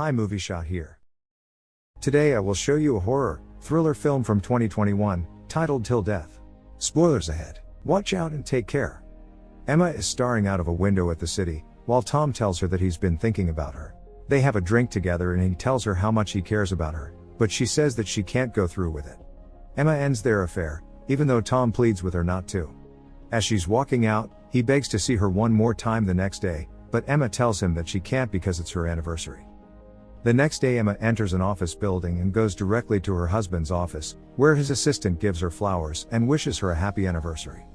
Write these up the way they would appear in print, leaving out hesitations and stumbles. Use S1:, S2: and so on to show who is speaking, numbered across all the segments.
S1: Hi, Movie Shot here. Today I will show you a horror, thriller film from 2021, titled Till Death. Spoilers ahead. Watch out and take care. Emma is staring out of a window at the city, while Tom tells her that he's been thinking about her. They have a drink together and he tells her how much he cares about her, but she says that she can't go through with it. Emma ends their affair, even though Tom pleads with her not to. As she's walking out, he begs to see her one more time the next day, but Emma tells him that she can't because it's her anniversary. The next day Emma enters an office building and goes directly to her husband's office, where his assistant gives her flowers and wishes her a happy anniversary.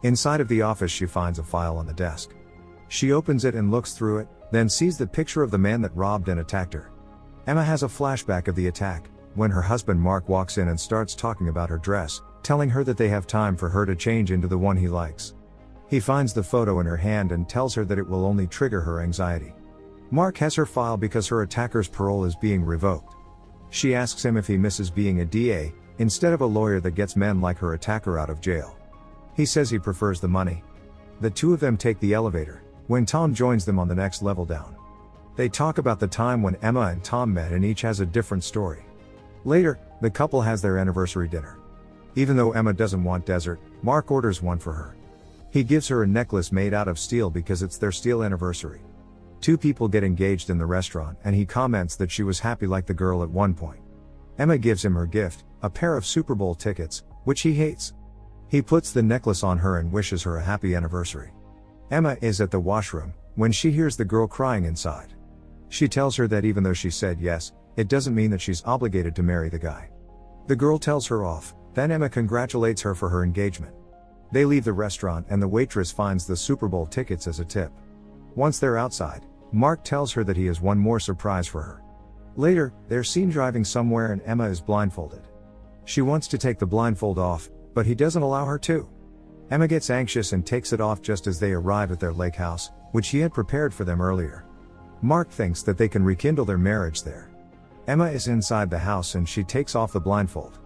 S1: Inside of the office she finds a file on the desk. She opens it and looks through it, then sees the picture of the man that robbed and attacked her. Emma has a flashback of the attack, when her husband Mark walks in and starts talking about her dress, telling her that they have time for her to change into the one he likes. He finds the photo in her hand and tells her that it will only trigger her anxiety. Mark has her file because her attacker's parole is being revoked. She asks him if he misses being a DA, instead of a lawyer that gets men like her attacker out of jail. He says he prefers the money. The two of them take the elevator, when Tom joins them on the next level down. They talk about the time when Emma and Tom met and each has a different story. Later, the couple has their anniversary dinner. Even though Emma doesn't want dessert, Mark orders one for her. He gives her a necklace made out of steel because it's their steel anniversary. Two people get engaged in the restaurant and he comments that she was happy like the girl at one point. Emma gives him her gift, a pair of Super Bowl tickets, which he hates. He puts the necklace on her and wishes her a happy anniversary. Emma is at the washroom, when she hears the girl crying inside. She tells her that even though she said yes, it doesn't mean that she's obligated to marry the guy. The girl tells her off, then Emma congratulates her for her engagement. They leave the restaurant and the waitress finds the Super Bowl tickets as a tip. Once they're outside, Mark tells her that he has one more surprise for her. Later, they're seen driving somewhere and Emma is blindfolded. She wants to take the blindfold off, but he doesn't allow her to. Emma gets anxious and takes it off just as they arrive at their lake house, which he had prepared for them earlier. Mark thinks that they can rekindle their marriage there. Emma is inside the house and she takes off the blindfold.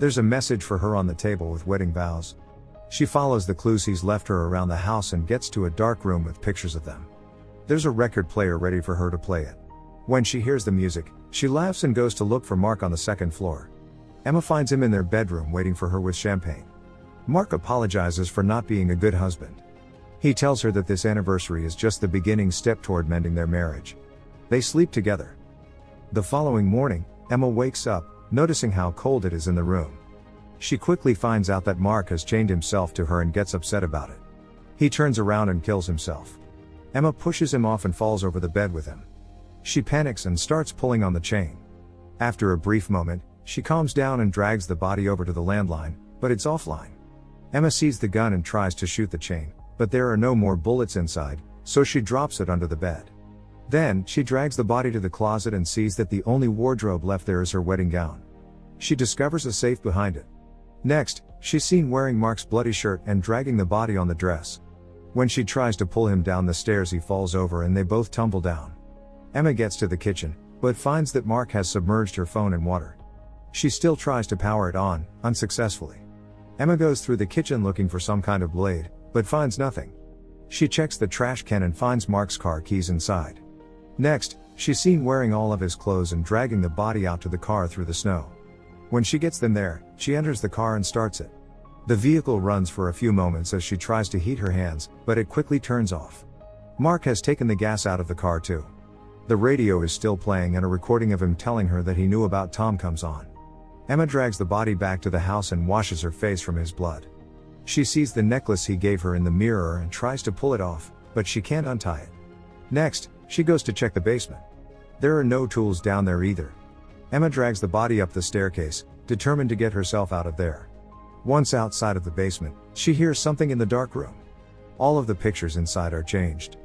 S1: There's a message for her on the table with wedding vows. She follows the clues he's left her around the house and gets to a dark room with pictures of them. There's a record player ready for her to play it. When she hears the music, she laughs and goes to look for Mark on the second floor. Emma finds him in their bedroom waiting for her with champagne. Mark apologizes for not being a good husband. He tells her that this anniversary is just the beginning step toward mending their marriage. They sleep together. The following morning, Emma wakes up, noticing how cold it is in the room. She quickly finds out that Mark has chained himself to her and gets upset about it. He turns around and kills himself. Emma pushes him off and falls over the bed with him. She panics and starts pulling on the chain. After a brief moment, she calms down and drags the body over to the landline, but it's offline. Emma sees the gun and tries to shoot the chain, but there are no more bullets inside, so she drops it under the bed. Then, she drags the body to the closet and sees that the only wardrobe left there is her wedding gown. She discovers a safe behind it. Next, she's seen wearing Mark's bloody shirt and dragging the body on the dress. When she tries to pull him down the stairs he falls over and they both tumble down. Emma gets to the kitchen, but finds that Mark has submerged her phone in water. She still tries to power it on, unsuccessfully. Emma goes through the kitchen looking for some kind of blade, but finds nothing. She checks the trash can and finds Mark's car keys inside. Next, she's seen wearing all of his clothes and dragging the body out to the car through the snow. When she gets them there, she enters the car and starts it. The vehicle runs for a few moments as she tries to heat her hands, but it quickly turns off. Mark has taken the gas out of the car too. The radio is still playing and a recording of him telling her that he knew about Tom comes on. Emma drags the body back to the house and washes her face from his blood. She sees the necklace he gave her in the mirror and tries to pull it off, but she can't untie it. Next, she goes to check the basement. There are no tools down there either. Emma drags the body up the staircase, determined to get herself out of there. Once outside of the basement, she hears something in the dark room. All of the pictures inside are changed.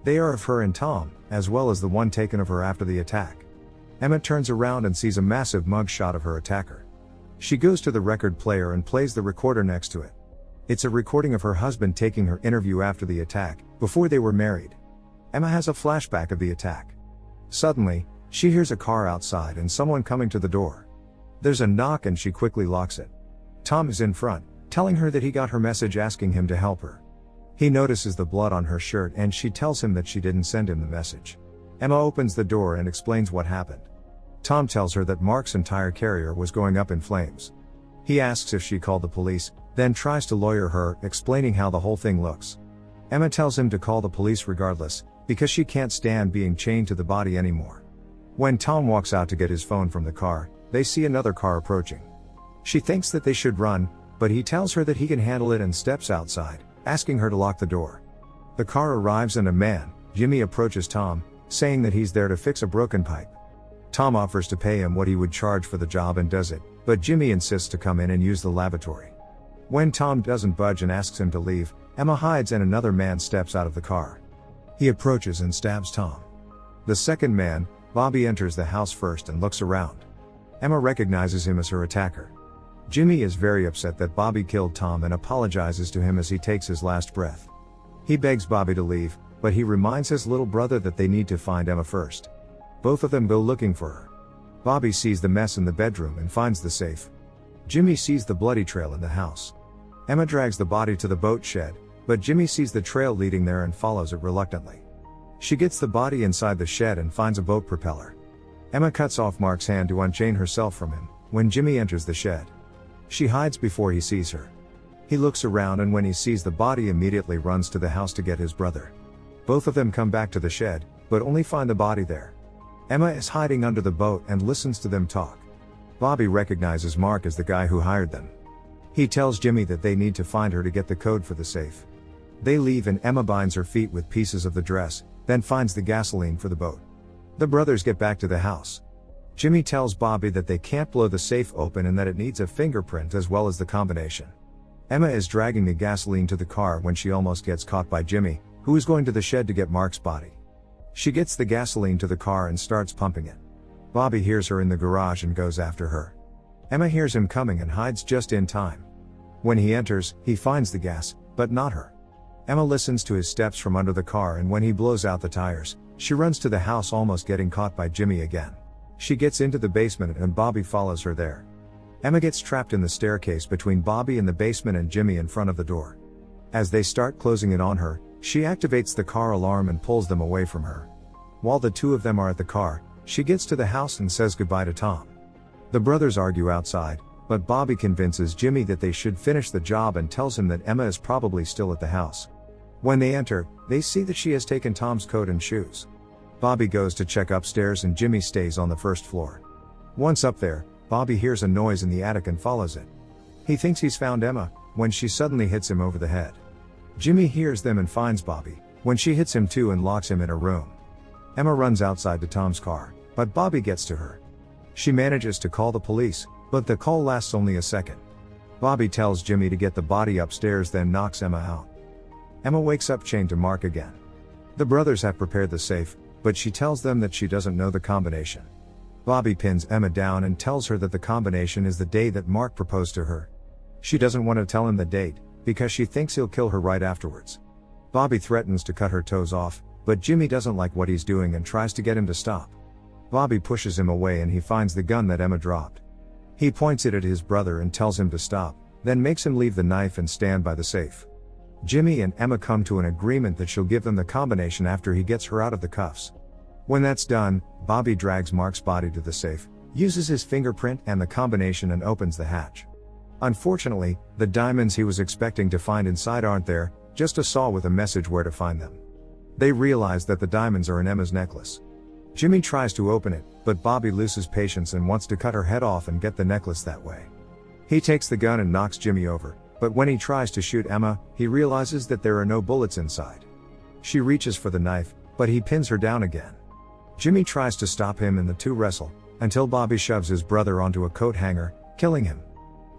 S1: They are of her and Tom, as well as the one taken of her after the attack. Emma turns around and sees a massive mug shot of her attacker. She goes to the record player and plays the recorder next to it. It's a recording of her husband taking her interview after the attack, before they were married. Emma has a flashback of the attack. Suddenly, she hears a car outside and someone coming to the door. There's a knock and she quickly locks it. Tom is in front, telling her that he got her message asking him to help her. He notices the blood on her shirt and she tells him that she didn't send him the message. Emma opens the door and explains what happened. Tom tells her that Mark's entire carrier was going up in flames. He asks if she called the police, then tries to lawyer her, explaining how the whole thing looks. Emma tells him to call the police regardless, because she can't stand being chained to the body anymore. When Tom walks out to get his phone from the car, they see another car approaching. She thinks that they should run, but he tells her that he can handle it and steps outside, asking her to lock the door. The car arrives and a man, Jimmy, approaches Tom, saying that he's there to fix a broken pipe. Tom offers to pay him what he would charge for the job and does it, but Jimmy insists to come in and use the lavatory. When Tom doesn't budge and asks him to leave, Emma hides and another man steps out of the car. He approaches and stabs Tom. The second man, Bobby, enters the house first and looks around. Emma recognizes him as her attacker. Jimmy is very upset that Bobby killed Tom and apologizes to him as he takes his last breath. He begs Bobby to leave, but he reminds his little brother that they need to find Emma first. Both of them go looking for her. Bobby sees the mess in the bedroom and finds the safe. Jimmy sees the bloody trail in the house. Emma drags the body to the boat shed, but Jimmy sees the trail leading there and follows it reluctantly. She gets the body inside the shed and finds a boat propeller. Emma cuts off Mark's hand to unchain herself from him, when Jimmy enters the shed. She hides before he sees her. He looks around and when he sees the body immediately runs to the house to get his brother. Both of them come back to the shed, but only find the body there. Emma is hiding under the boat and listens to them talk. Bobby recognizes Mark as the guy who hired them. He tells Jimmy that they need to find her to get the code for the safe. They leave and Emma binds her feet with pieces of the dress, then finds the gasoline for the boat. The brothers get back to the house. Jimmy tells Bobby that they can't blow the safe open and that it needs a fingerprint as well as the combination. Emma is dragging the gasoline to the car when she almost gets caught by Jimmy, who is going to the shed to get Mark's body. She gets the gasoline to the car and starts pumping it. Bobby hears her in the garage and goes after her. Emma hears him coming and hides just in time. When he enters, he finds the gas, but not her. Emma listens to his steps from under the car and when he blows out the tires, she runs to the house almost getting caught by Jimmy again. She gets into the basement and Bobby follows her there. Emma gets trapped in the staircase between Bobby in the basement and Jimmy in front of the door. As they start closing it on her, she activates the car alarm and pulls them away from her. While the two of them are at the car, she gets to the house and says goodbye to Tom. The brothers argue outside, but Bobby convinces Jimmy that they should finish the job and tells him that Emma is probably still at the house. When they enter, they see that she has taken Tom's coat and shoes. Bobby goes to check upstairs and Jimmy stays on the first floor. Once up there, Bobby hears a noise in the attic and follows it. He thinks he's found Emma, when she suddenly hits him over the head. Jimmy hears them and finds Bobby, when she hits him too and locks him in a room. Emma runs outside to Tom's car, but Bobby gets to her. She manages to call the police, but the call lasts only a second. Bobby tells Jimmy to get the body upstairs then knocks Emma out. Emma wakes up chained to Mark again. The brothers have prepared the safe, but she tells them that she doesn't know the combination. Bobby pins Emma down and tells her that the combination is the day that Mark proposed to her. She doesn't want to tell him the date, because she thinks he'll kill her right afterwards. Bobby threatens to cut her toes off, but Jimmy doesn't like what he's doing and tries to get him to stop. Bobby pushes him away and he finds the gun that Emma dropped. He points it at his brother and tells him to stop, then makes him leave the knife and stand by the safe. Jimmy and Emma come to an agreement that she'll give them the combination after he gets her out of the cuffs. When that's done, Bobby drags Mark's body to the safe, uses his fingerprint and the combination and opens the hatch. Unfortunately, the diamonds he was expecting to find inside aren't there, just a saw with a message where to find them. They realize that the diamonds are in Emma's necklace. Jimmy tries to open it, but Bobby loses patience and wants to cut her head off and get the necklace that way. He takes the gun and knocks Jimmy over, but when he tries to shoot Emma, he realizes that there are no bullets inside. She reaches for the knife, but he pins her down again. Jimmy tries to stop him and the two wrestle, until Bobby shoves his brother onto a coat hanger, killing him.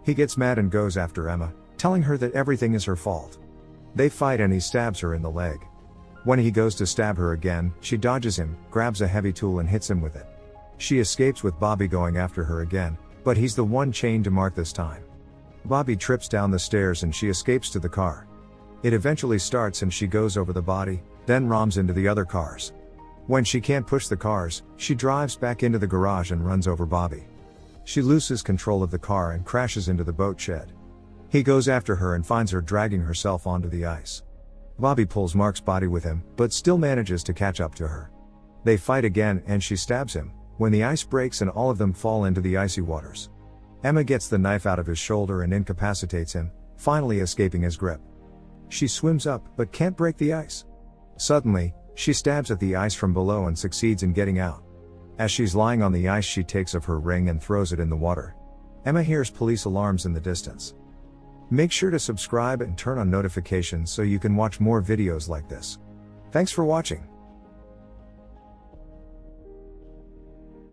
S1: He gets mad and goes after Emma, telling her that everything is her fault. They fight and he stabs her in the leg. When he goes to stab her again, she dodges him, grabs a heavy tool and hits him with it. She escapes with Bobby going after her again, but he's the one chained to Mark this time. Bobby trips down the stairs and she escapes to the car. It eventually starts and she goes over the body, then rams into the other cars. When she can't push the cars, she drives back into the garage and runs over Bobby. She loses control of the car and crashes into the boat shed. He goes after her and finds her dragging herself onto the ice. Bobby pulls Mark's body with him, but still manages to catch up to her. They fight again and she stabs him, when the ice breaks and all of them fall into the icy waters. Emma gets the knife out of his shoulder and incapacitates him, finally escaping his grip. She swims up, but can't break the ice. Suddenly, she stabs at the ice from below and succeeds in getting out. As she's lying on the ice, she takes off her ring and throws it in the water. Emma hears police alarms in the distance. Make sure to subscribe and turn on notifications so you can watch more videos like this. Thanks for watching.